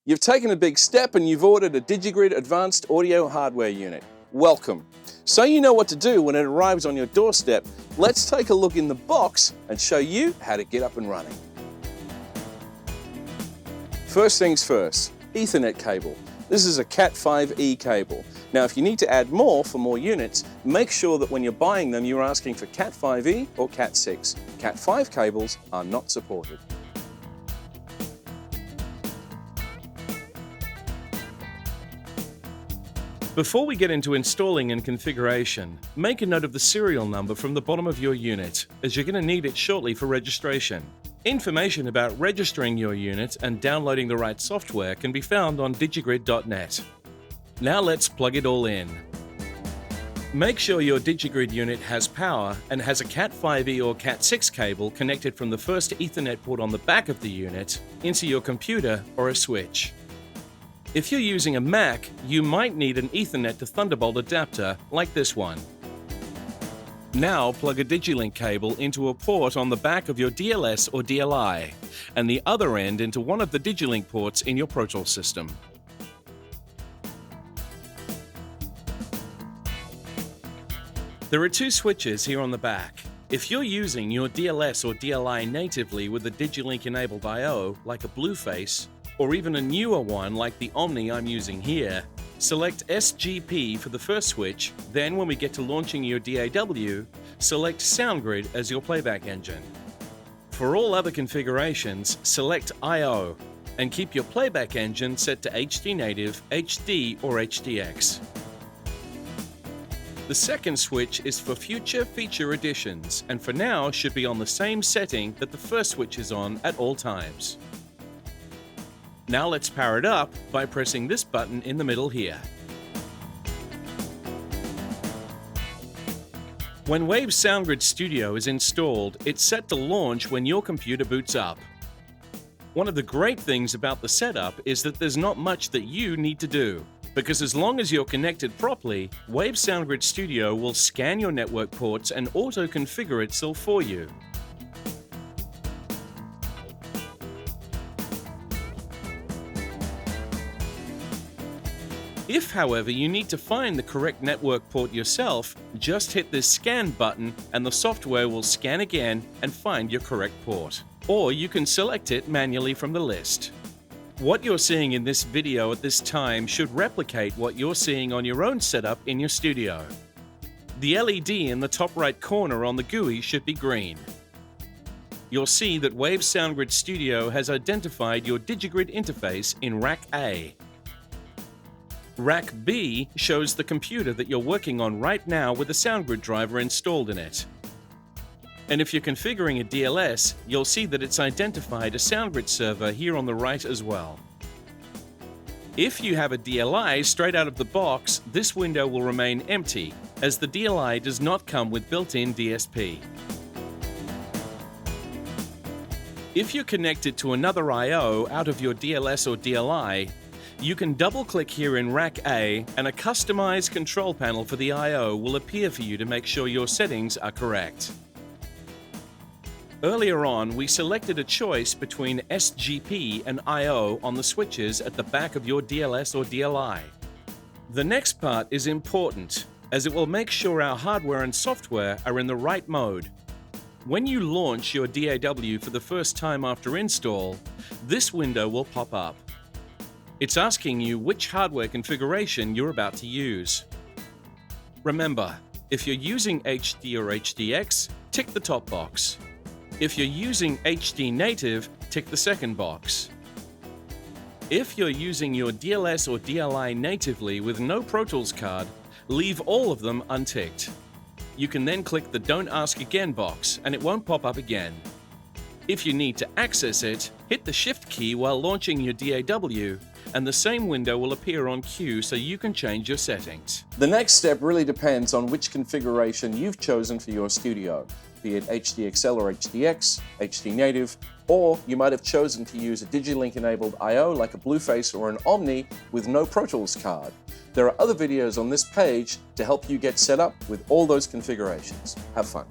You've taken a big step and you've ordered a DiGiGrid advanced audio hardware unit. Welcome. So you know what to do when it arrives on your doorstep, let's take a look in the box and show you how to get up and running. First things first, Ethernet cable. This is a Cat5e cable. Now if you need to add more for more units, make sure that when you're buying them you're asking for Cat5e or Cat6. Cat5 cables are not supported. Before we get into installing and configuration, make a note of the serial number from the bottom of your unit, as you're going to need it shortly for registration. Information about registering your unit and downloading the right software can be found on digigrid.net. Now let's plug it all in. Make sure your DiGiGrid unit has power and has a Cat5e or Cat6 cable connected from the first Ethernet port on the back of the unit into your computer or a switch. If you're using a Mac, you might need an Ethernet to Thunderbolt adapter like this one. Now plug a DigiLink cable into a port on the back of your DLS or DLI, and the other end into one of the DigiLink ports in your Pro Tools system. There are two switches here on the back. If you're using your DLS or DLI natively with a DigiLink enabled I/O, like a Blueface, or even a newer one like the Omni I'm using here, select SGP for the first switch, then when we get to launching your DAW, select SoundGrid as your playback engine. For all other configurations, select I/O, and keep your playback engine set to HD Native, HD or HDX. The second switch is for future feature additions, and for now should be on the same setting that the first switch is on at all times. Now let's power it up by pressing this button in the middle here. When Wave SoundGrid Studio is installed, it's set to launch when your computer boots up. One of the great things about the setup is that there's not much that you need to do, because as long as you're connected properly, Wave SoundGrid Studio will scan your network ports and auto-configure itself for you. If, however, you need to find the correct network port yourself, just hit this scan button and the software will scan again and find your correct port. Or you can select it manually from the list. What you're seeing in this video at this time should replicate what you're seeing on your own setup in your studio. The LED in the top right corner on the GUI should be green. You'll see that Wave SoundGrid Studio has identified your DiGiGrid interface in Rack A. Rack B shows the computer that you're working on right now with the SoundGrid driver installed in it. And if you're configuring a DLS, you'll see that it's identified a SoundGrid server here on the right as well. If you have a DLI straight out of the box, this window will remain empty, as the DLI does not come with built-in DSP. If you're connected to another I/O out of your DLS or DLI, you can double-click here in Rack A and a customized control panel for the I/O will appear for you to make sure your settings are correct. Earlier on, we selected a choice between SGP and I/O on the switches at the back of your DLS or DLI. The next part is important, as it will make sure our hardware and software are in the right mode. When you launch your DAW for the first time after install, this window will pop up. It's asking you which hardware configuration you're about to use. Remember, if you're using HD or HDX, tick the top box. If you're using HD Native, tick the second box. If you're using your DLS or DLI natively with no Pro Tools card, leave all of them unticked. You can then click the Don't Ask Again box and it won't pop up again. If you need to access it, hit the Shift key while launching your DAW, and the same window will appear on cue so you can change your settings. The next step really depends on which configuration you've chosen for your studio, be it HDXL or HDX, HD Native, or you might have chosen to use a DigiLink enabled I/O like a Blueface or an Omni with no Pro Tools card. There are other videos on this page to help you get set up with all those configurations. Have fun.